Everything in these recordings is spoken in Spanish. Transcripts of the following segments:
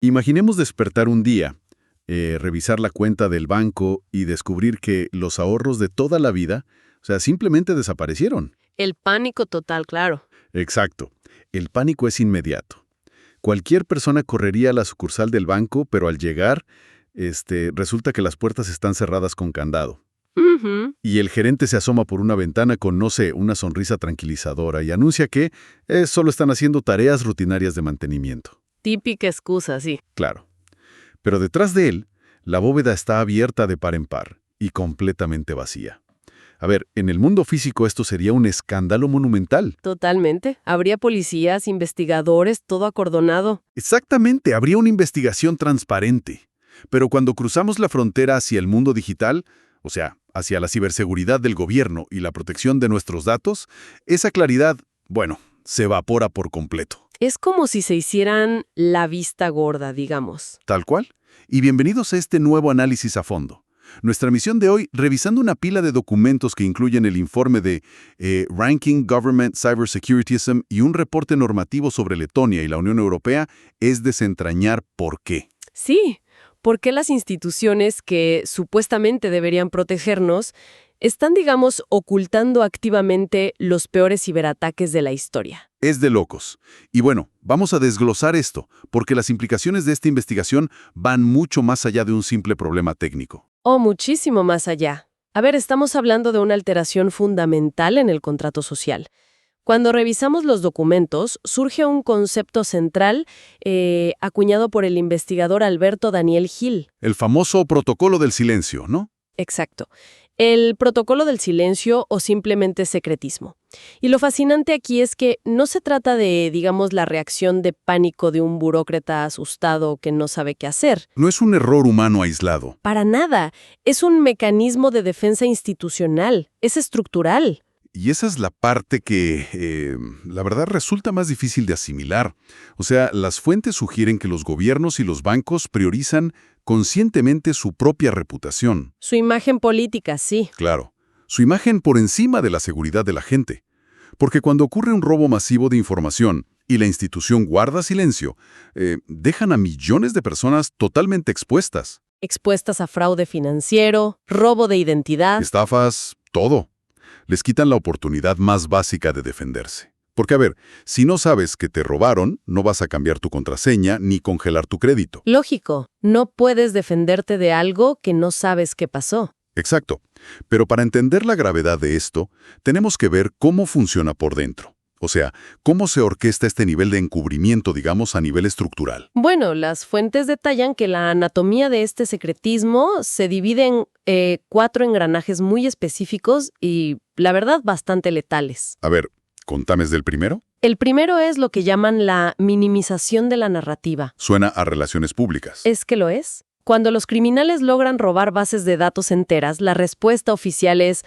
Imaginemos despertar un día, revisar la cuenta del banco y descubrir que los ahorros de toda la vida, o sea, simplemente desaparecieron. El pánico total, claro. Exacto. El pánico es inmediato. Cualquier persona correría a la sucursal del banco, pero al llegar, resulta que las puertas están cerradas con candado. Ujú. Y el gerente se asoma por una ventana con, no sé, una sonrisa tranquilizadora y anuncia que solo están haciendo tareas rutinarias de mantenimiento. Típica excusa, sí. Claro. Pero detrás de él, la bóveda está abierta de par en par y completamente vacía. A ver, en el mundo físico esto sería un escándalo monumental. Totalmente. Habría policías, investigadores, todo acordonado. Exactamente, habría una investigación transparente. Pero cuando cruzamos la frontera hacia el mundo digital, o sea, hacia la ciberseguridad del gobierno y la protección de nuestros datos, esa claridad, bueno, se evapora por completo. Es como si se hicieran la vista gorda, digamos. Tal cual. Y bienvenidos a este nuevo análisis a fondo. Nuestra misión de hoy, revisando una pila de documentos que incluyen el informe de Ranking Government Cybersecurityism y un reporte normativo sobre Letonia y la Unión Europea, es desentrañar por qué. Sí, porque las instituciones que supuestamente deberían protegernos están, digamos, ocultando activamente los peores ciberataques de la historia. Es de locos. Y bueno, vamos a desglosar esto, porque las implicaciones de esta investigación van mucho más allá de un simple problema técnico. O muchísimo más allá. A ver, estamos hablando de una alteración fundamental en el contrato social. Cuando revisamos los documentos, surge un concepto central acuñado por el investigador Alberto Daniel Gil. El famoso protocolo del silencio, ¿no? Exacto. El protocolo del silencio o simplemente secretismo. Y lo fascinante aquí es que no se trata de, digamos, la reacción de pánico de un burócrata asustado que no sabe qué hacer. No es un error humano aislado. Para nada. Es un mecanismo de defensa institucional. Es estructural. Y esa es la parte que, la verdad, resulta más difícil de asimilar. O sea, las fuentes sugieren que los gobiernos y los bancos priorizan conscientemente su propia reputación. Su imagen política, sí. Claro, su imagen por encima de la seguridad de la gente. Porque cuando ocurre un robo masivo de información y la institución guarda silencio, dejan a millones de personas totalmente expuestas. Expuestas a fraude financiero, robo de identidad. Estafas, todo. Les quitan la oportunidad más básica de defenderse. Porque, a ver, si no sabes que te robaron, no vas a cambiar tu contraseña ni congelar tu crédito. Lógico, no puedes defenderte de algo que no sabes qué pasó. Exacto. Pero para entender la gravedad de esto, tenemos que ver cómo funciona por dentro. O sea, cómo se orquesta este nivel de encubrimiento, digamos, a nivel estructural. Bueno, las fuentes detallan que la anatomía de este secretismo se divide en 4 engranajes muy específicos y, la verdad, bastante letales. A ver, contame del primero. El primero es lo que llaman la minimización de la narrativa. Suena a relaciones públicas. ¿Es que lo es? Cuando los criminales logran robar bases de datos enteras, la respuesta oficial es,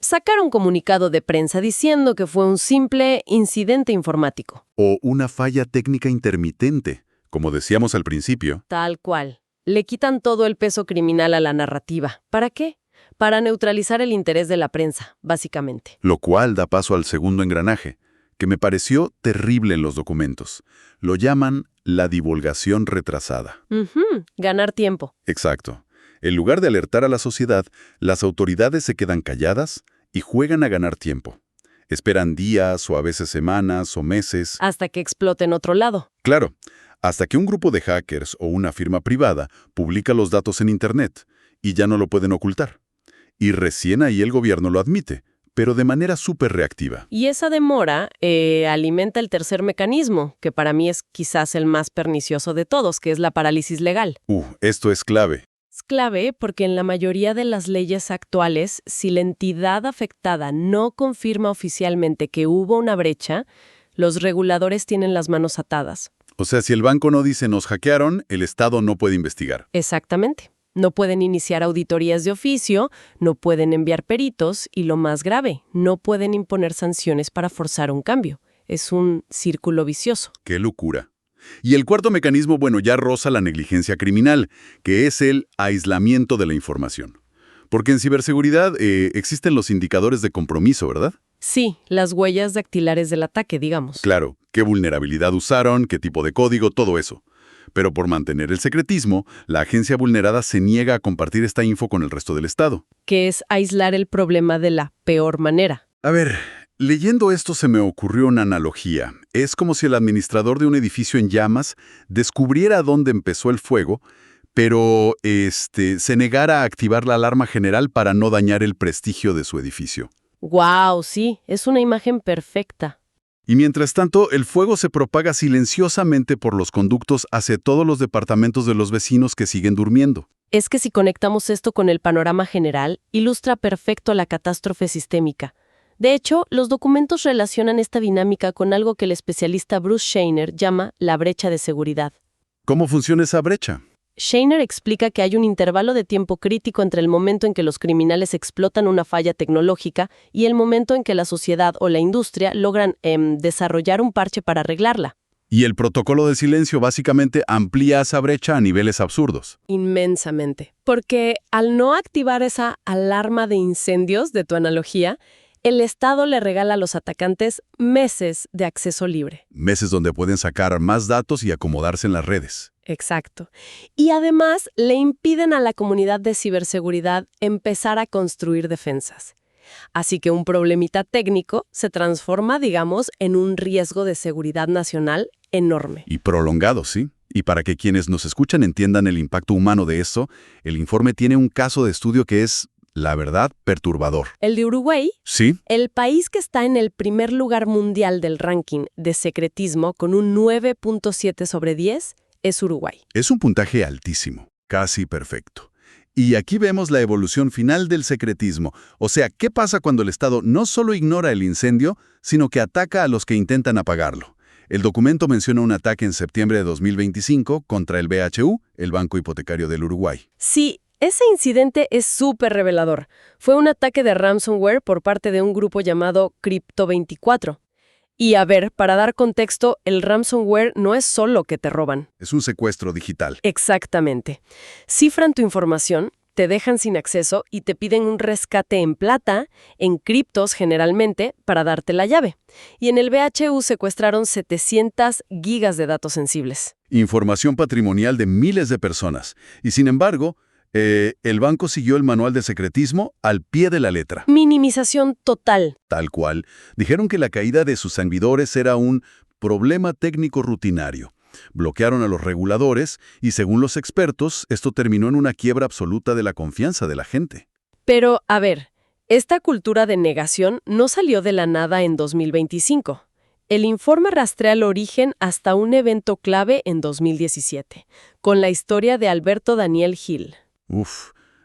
sacar un comunicado de prensa diciendo que fue un simple incidente informático. O una falla técnica intermitente, como decíamos al principio. Tal cual. Le quitan todo el peso criminal a la narrativa. ¿Para qué? Para neutralizar el interés de la prensa, básicamente. Lo cual da paso al segundo engranaje, que me pareció terrible en los documentos. Lo llaman la divulgación retrasada. Ganar tiempo. Exacto. En lugar de alertar a la sociedad, las autoridades se quedan calladas y juegan a ganar tiempo. Esperan días o a veces semanas o meses. Hasta que explote en otro lado. Claro, hasta que un grupo de hackers o una firma privada publica los datos en Internet y ya no lo pueden ocultar. Y recién ahí el gobierno lo admite, pero de manera súper reactiva. Y esa demora alimenta el tercer mecanismo, que para mí es quizás el más pernicioso de todos, que es la parálisis legal. Esto es clave. Es clave porque en la mayoría de las leyes actuales, si la entidad afectada no confirma oficialmente que hubo una brecha, los reguladores tienen las manos atadas. O sea, si el banco no dice nos hackearon, el Estado no puede investigar. Exactamente. No pueden iniciar auditorías de oficio, no pueden enviar peritos y, lo más grave, no pueden imponer sanciones para forzar un cambio. Es un círculo vicioso. ¡Qué locura! Y el cuarto mecanismo, bueno, ya roza la negligencia criminal, que es el aislamiento de la información. Porque en ciberseguridad existen los indicadores de compromiso, ¿verdad? Sí, las huellas dactilares del ataque, digamos. Claro, qué vulnerabilidad usaron, qué tipo de código, todo eso. Pero por mantener el secretismo, la agencia vulnerada se niega a compartir esta info con el resto del Estado. Que es aislar el problema de la peor manera. A ver, leyendo esto se me ocurrió una analogía. Es como si el administrador de un edificio en llamas descubriera dónde empezó el fuego, pero se negara a activar la alarma general para no dañar el prestigio de su edificio. ¡Guau! Sí, es una imagen perfecta. Y mientras tanto, el fuego se propaga silenciosamente por los conductos hacia todos los departamentos de los vecinos que siguen durmiendo. Es que si conectamos esto con el panorama general, ilustra perfecto la catástrofe sistémica. De hecho, los documentos relacionan esta dinámica con algo que el especialista Bruce Shainer llama la brecha de seguridad. ¿Cómo funciona esa brecha? Shainer explica que hay un intervalo de tiempo crítico entre el momento en que los criminales explotan una falla tecnológica y el momento en que la sociedad o la industria logran desarrollar un parche para arreglarla. Y el protocolo de silencio básicamente amplía esa brecha a niveles absurdos. Inmensamente. Porque al no activar esa alarma de incendios de tu analogía, el Estado le regala a los atacantes meses de acceso libre. Meses donde pueden sacar más datos y acomodarse en las redes. Exacto. Y además le impiden a la comunidad de ciberseguridad empezar a construir defensas. Así que un problemita técnico se transforma, digamos, en un riesgo de seguridad nacional enorme. Y prolongado, ¿sí? Y para que quienes nos escuchan entiendan el impacto humano de eso, el informe tiene un caso de estudio que es, la verdad, perturbador. El de Uruguay, ¿Sí? el país que está en el primer lugar mundial del ranking de secretismo con un 9.7 sobre 10, es Uruguay. Es un puntaje altísimo, casi perfecto. Y aquí vemos la evolución final del secretismo. O sea, ¿qué pasa cuando el Estado no solo ignora el incendio, sino que ataca a los que intentan apagarlo? El documento menciona un ataque en septiembre de 2025 contra el BHU, el Banco Hipotecario del Uruguay. Sí, ese incidente es súper revelador. Fue un ataque de ransomware por parte de un grupo llamado Crypto24. Y a ver, para dar contexto, el ransomware no es solo que te roban. Es un secuestro digital. Exactamente. Cifran tu información, te dejan sin acceso y te piden un rescate en plata, en criptos generalmente, para darte la llave. Y en el BHU secuestraron 700 gigas de datos sensibles. Información patrimonial de miles de personas. Y sin embargo, el banco siguió el manual de secretismo al pie de la letra. Minimización total. Tal cual. Dijeron que la caída de sus servidores era un problema técnico rutinario. Bloquearon a los reguladores y, según los expertos, esto terminó en una quiebra absoluta de la confianza de la gente. Pero, a ver, esta cultura de negación no salió de la nada en 2025. El informe rastrea el origen hasta un evento clave en 2017, con la historia de Alberto Daniel Gil.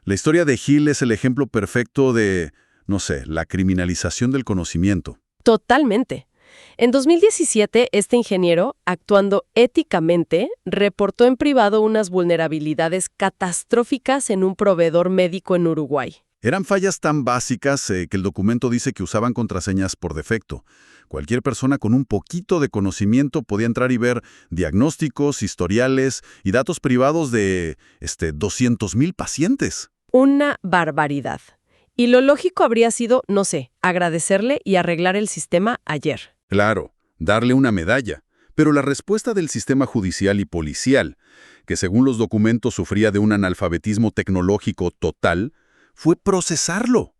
La historia de Gil es el ejemplo perfecto de, no sé, la criminalización del conocimiento. Totalmente. En 2017, este ingeniero, actuando éticamente, reportó en privado unas vulnerabilidades catastróficas en un proveedor médico en Uruguay. Eran fallas tan básicas que el documento dice que usaban contraseñas por defecto. Cualquier persona con un poquito de conocimiento podía entrar y ver diagnósticos, historiales y datos privados de 200,000 pacientes. Una barbaridad. Y lo lógico habría sido, no sé, agradecerle y arreglar el sistema ayer. Claro, darle una medalla. Pero la respuesta del sistema judicial y policial, que según los documentos sufría de un analfabetismo tecnológico total, fue procesarlo.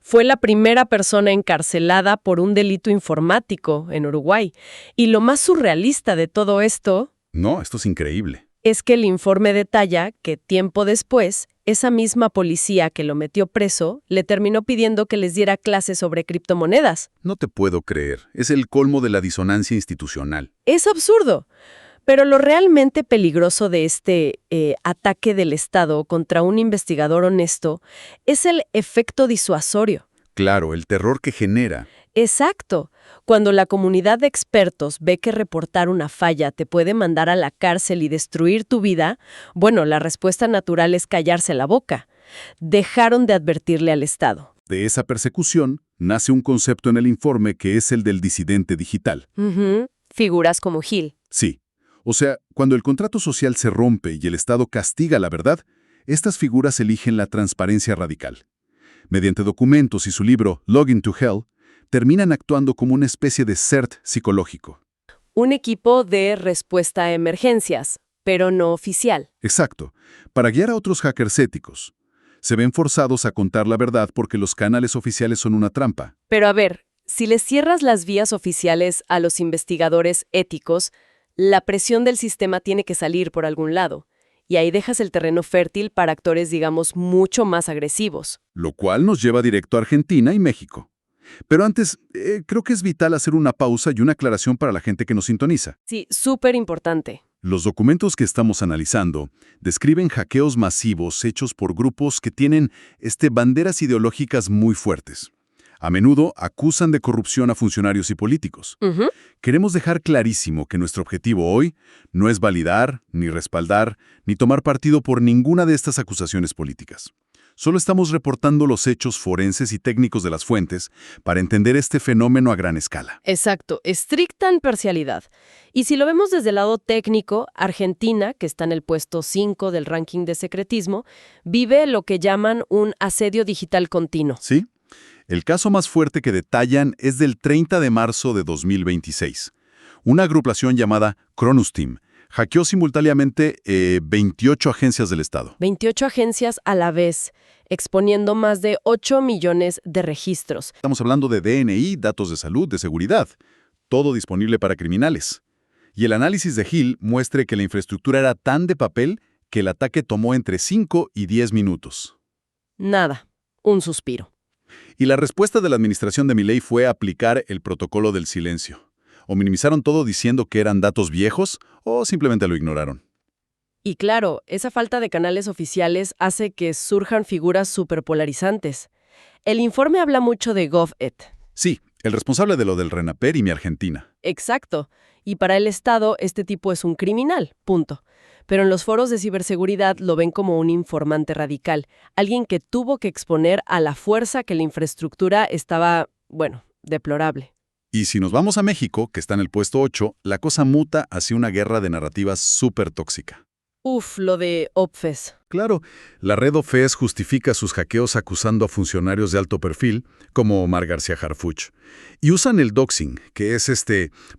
Fue la primera persona encarcelada por un delito informático en Uruguay. Y lo más surrealista de todo esto No, esto es increíble. es que el informe detalla que tiempo después, esa misma policía que lo metió preso le terminó pidiendo que les diera clases sobre criptomonedas. No te puedo creer. Es el colmo de la disonancia institucional. Es absurdo. Pero lo realmente peligroso de este ataque del Estado contra un investigador honesto es el efecto disuasorio. Claro, el terror que genera. Exacto. Cuando la comunidad de expertos ve que reportar una falla te puede mandar a la cárcel y destruir tu vida, bueno, la respuesta natural es callarse la boca. Dejaron de advertirle al Estado. De esa persecución nace un concepto en el informe que es el del disidente digital. Figuras como Gil. Sí. O sea, cuando el contrato social se rompe y el Estado castiga la verdad, estas figuras eligen la transparencia radical. Mediante documentos y su libro Login to Hell, terminan actuando como una especie de CERT psicológico. Un equipo de respuesta a emergencias, pero no oficial. Exacto. Para guiar a otros hackers éticos. Se ven forzados a contar la verdad porque los canales oficiales son una trampa. Pero a ver, si le cierras las vías oficiales a los investigadores éticos, la presión del sistema tiene que salir por algún lado. Y ahí dejas el terreno fértil para actores, digamos, mucho más agresivos. Lo cual nos lleva directo a Argentina y México. Pero antes, creo que es vital hacer una pausa y una aclaración para la gente que nos sintoniza. Sí, súper importante. Los documentos que estamos analizando describen hackeos masivos hechos por grupos que tienen banderas ideológicas muy fuertes. A menudo acusan de corrupción a funcionarios y políticos. Queremos dejar clarísimo que nuestro objetivo hoy no es validar, ni respaldar, ni tomar partido por ninguna de estas acusaciones políticas. Solo estamos reportando los hechos forenses y técnicos de las fuentes para entender este fenómeno a gran escala. Exacto, estricta imparcialidad. Y si lo vemos desde el lado técnico, Argentina, que está en el puesto 5 del ranking de secretismo, vive lo que llaman un asedio digital continuo. ¿Sí? El caso más fuerte que detallan es del 30 de marzo de 2026. Una agrupación llamada Cronus Team hackeó simultáneamente 28 agencias del Estado. 28 agencias a la vez, exponiendo más de 8 millones de registros. Estamos hablando de DNI, datos de salud, de seguridad, todo disponible para criminales. Y el análisis de Hill muestra que la infraestructura era tan de papel que el ataque tomó entre 5 y 10 minutos. Nada, un suspiro. Y la respuesta de la administración de Milei fue aplicar el protocolo del silencio. O minimizaron todo diciendo que eran datos viejos, o simplemente lo ignoraron. Y claro, esa falta de canales oficiales hace que surjan figuras superpolarizantes. El informe habla mucho de GovEd. Sí, el responsable de lo del RENAPER y Mi Argentina. Exacto. Y para el Estado, este tipo es un criminal, punto. Pero en los foros de ciberseguridad lo ven como un informante radical, alguien que tuvo que exponer a la fuerza que la infraestructura estaba, deplorable. Y si nos vamos a México, que está en el puesto 8, la cosa muta hacia una guerra de narrativas súper tóxica. Lo de OPFES. Claro, la red OFES justifica sus hackeos acusando a funcionarios de alto perfil, como Omar García Harfuch, y usan el doxing, que es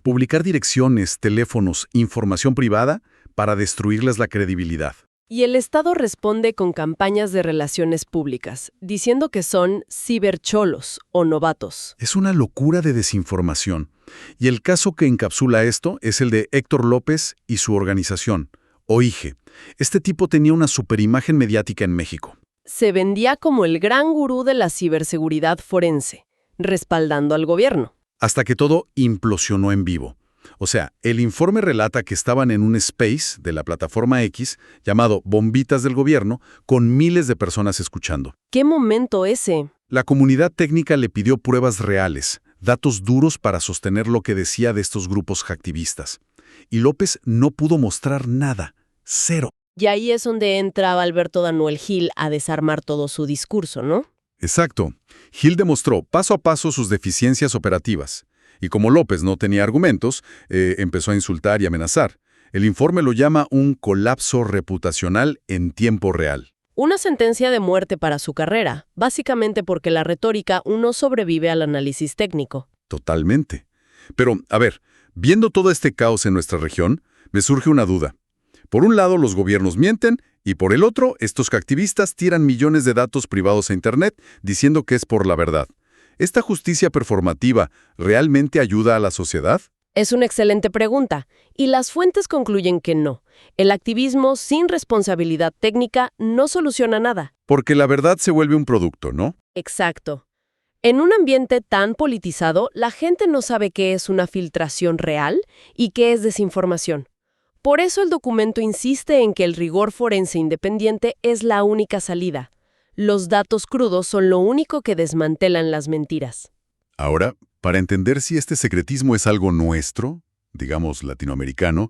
publicar direcciones, teléfonos, información privada para destruirles la credibilidad. Y el Estado responde con campañas de relaciones públicas, diciendo que son cibercholos o novatos. Es una locura de desinformación. Y el caso que encapsula esto es el de Héctor López y su organización, OIGE. Este tipo tenía una superimagen mediática en México. Se vendía como el gran gurú de la ciberseguridad forense, respaldando al gobierno. Hasta que todo implosionó en vivo. O sea, el informe relata que estaban en un space de la plataforma X llamado Bombitas del Gobierno, con miles de personas escuchando. ¿Qué momento ese? La comunidad técnica le pidió pruebas reales, datos duros para sostener lo que decía de estos grupos hacktivistas. Y López no pudo mostrar nada. Cero. Y ahí es donde entra Alberto Daniel Gil a desarmar todo su discurso, ¿no? Exacto. Gil demostró paso a paso sus deficiencias operativas. Y como López no tenía argumentos, empezó a insultar y amenazar. El informe lo llama un colapso reputacional en tiempo real. Una sentencia de muerte para su carrera, básicamente porque la retórica no sobrevive al análisis técnico. Totalmente. Pero, a ver, viendo todo este caos en nuestra región, me surge una duda. Por un lado, los gobiernos mienten, y por el otro, estos hacktivistas tiran millones de datos privados a Internet diciendo que es por la verdad. ¿Esta justicia performativa realmente ayuda a la sociedad? Es una excelente pregunta, y las fuentes concluyen que no. El activismo sin responsabilidad técnica no soluciona nada. Porque la verdad se vuelve un producto, ¿no? Exacto. En un ambiente tan politizado, la gente no sabe qué es una filtración real y qué es desinformación. Por eso el documento insiste en que el rigor forense independiente es la única salida. Los datos crudos son lo único que desmantelan las mentiras. Ahora, para entender si este secretismo es algo nuestro, digamos latinoamericano,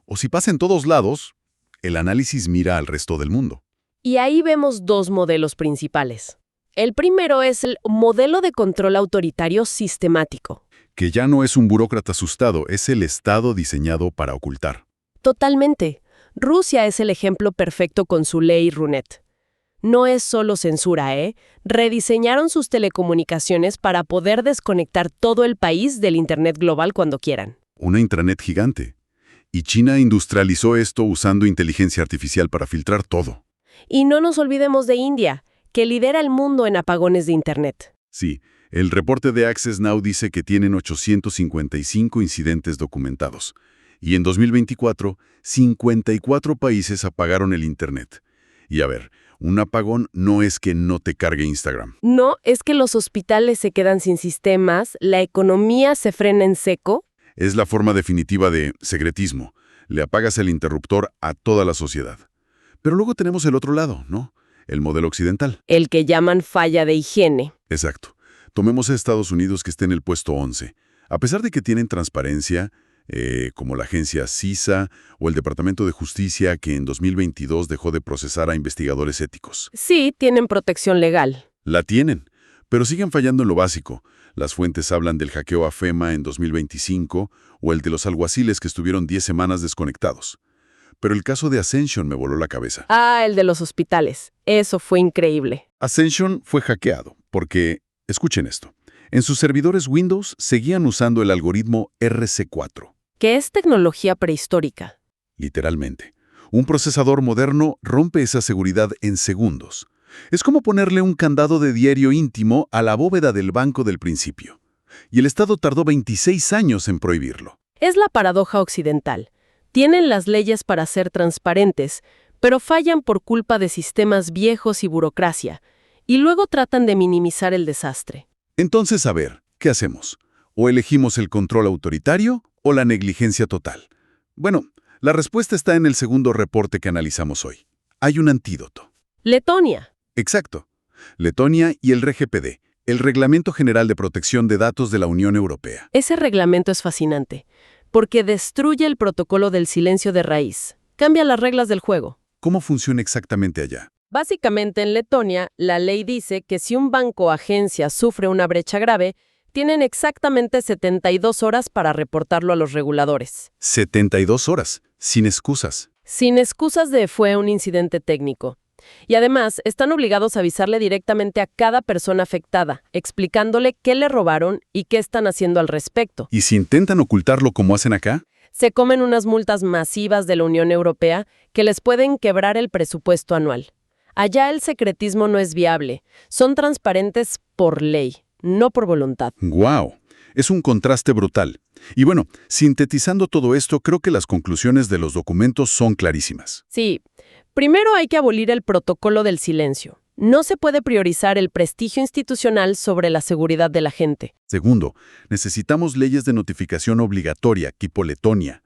o si pasa en todos lados, el análisis mira al resto del mundo. Y ahí vemos dos modelos principales. El primero es el modelo de control autoritario sistemático. Que ya no es un burócrata asustado, es el Estado diseñado para ocultar. Totalmente. Rusia es el ejemplo perfecto con su ley Runet. No es solo censura, Rediseñaron sus telecomunicaciones para poder desconectar todo el país del Internet global cuando quieran. Una intranet gigante. Y China industrializó esto usando inteligencia artificial para filtrar todo. Y no nos olvidemos de India, que lidera el mundo en apagones de Internet. Sí, el reporte de Access Now dice que tienen 855 incidentes documentados. Y en 2024, 54 países apagaron el Internet. Y a ver, un apagón no es que no te cargue Instagram. No, es que los hospitales se quedan sin sistemas, la economía se frena en seco. Es la forma definitiva de secretismo. Le apagas el interruptor a toda la sociedad. Pero luego tenemos el otro lado, ¿no? El modelo occidental. El que llaman falla de higiene. Exacto. Tomemos a Estados Unidos, que está en el puesto 11. A pesar de que tienen transparencia, como la agencia CISA o el Departamento de Justicia, que en 2022 dejó de procesar a investigadores éticos. Sí, tienen protección legal. La tienen, pero siguen fallando en lo básico. Las fuentes hablan del hackeo a FEMA en 2025 o el de los alguaciles que estuvieron 10 semanas desconectados. Pero el caso de Ascension me voló la cabeza. Ah, el de los hospitales. Eso fue increíble. Ascension fue hackeado porque, escuchen esto, en sus servidores Windows seguían usando el algoritmo RC4. Que es tecnología prehistórica. Literalmente. Un procesador moderno rompe esa seguridad en segundos. Es como ponerle un candado de diario íntimo a la bóveda del banco del principio. Y el Estado tardó 26 años en prohibirlo. Es la paradoja occidental. Tienen las leyes para ser transparentes, pero fallan por culpa de sistemas viejos y burocracia, y luego tratan de minimizar el desastre. Entonces, a ver, ¿qué hacemos? ¿O elegimos el control autoritario o la negligencia total? Bueno, la respuesta está en el segundo reporte que analizamos hoy. Hay un antídoto. Letonia. Exacto. Letonia y el RGPD, el Reglamento General de Protección de Datos de la Unión Europea. Ese reglamento es fascinante, porque destruye el protocolo del silencio de raíz. Cambia las reglas del juego. ¿Cómo funciona exactamente allá? Básicamente, en Letonia, la ley dice que si un banco o agencia sufre una brecha grave, tienen exactamente 72 horas para reportarlo a los reguladores. 72 horas, sin excusas. Sin excusas de fue un incidente técnico. Y además, están obligados a avisarle directamente a cada persona afectada, explicándole qué le robaron y qué están haciendo al respecto. ¿Y si intentan ocultarlo como hacen acá? Se comen unas multas masivas de la Unión Europea que les pueden quebrar el presupuesto anual. Allá el secretismo no es viable. Son transparentes por ley, no por voluntad. ¡Guau! Es un contraste brutal. Y bueno, sintetizando todo esto, creo que las conclusiones de los documentos son clarísimas. Sí. Primero hay que abolir el protocolo del silencio. No se puede priorizar el prestigio institucional sobre la seguridad de la gente. Segundo, necesitamos leyes de notificación obligatoria, tipo Letonia.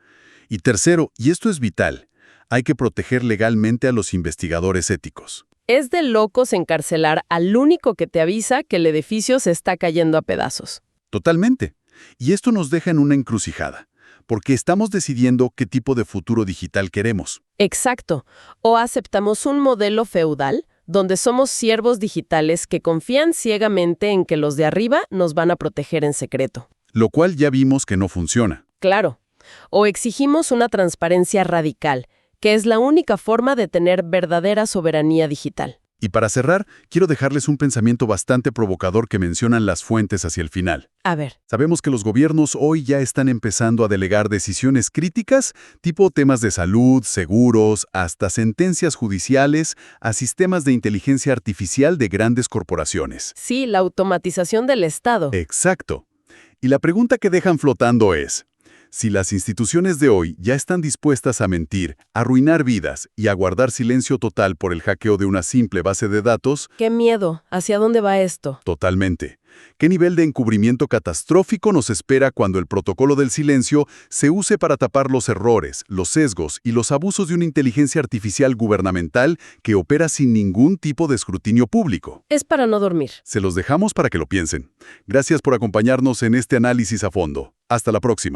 Y tercero, y esto es vital, hay que proteger legalmente a los investigadores éticos. Es de locos encarcelar al único que te avisa que el edificio se está cayendo a pedazos. Totalmente. Y esto nos deja en una encrucijada, porque estamos decidiendo qué tipo de futuro digital queremos. Exacto. O aceptamos un modelo feudal, donde somos siervos digitales que confían ciegamente en que los de arriba nos van a proteger en secreto. Lo cual ya vimos que no funciona. Claro. O exigimos una transparencia radical, que es la única forma de tener verdadera soberanía digital. Y para cerrar, quiero dejarles un pensamiento bastante provocador que mencionan las fuentes hacia el final. A ver. Sabemos que los gobiernos hoy ya están empezando a delegar decisiones críticas, tipo temas de salud, seguros, hasta sentencias judiciales, a sistemas de inteligencia artificial de grandes corporaciones. Sí, la automatización del Estado. Exacto. Y la pregunta que dejan flotando es, si las instituciones de hoy ya están dispuestas a mentir, arruinar vidas y a guardar silencio total por el hackeo de una simple base de datos... ¡Qué miedo! ¿Hacia dónde va esto? Totalmente. ¿Qué nivel de encubrimiento catastrófico nos espera cuando el protocolo del silencio se use para tapar los errores, los sesgos y los abusos de una inteligencia artificial gubernamental que opera sin ningún tipo de escrutinio público? Es para no dormir. Se los dejamos para que lo piensen. Gracias por acompañarnos en este análisis a fondo. Hasta la próxima.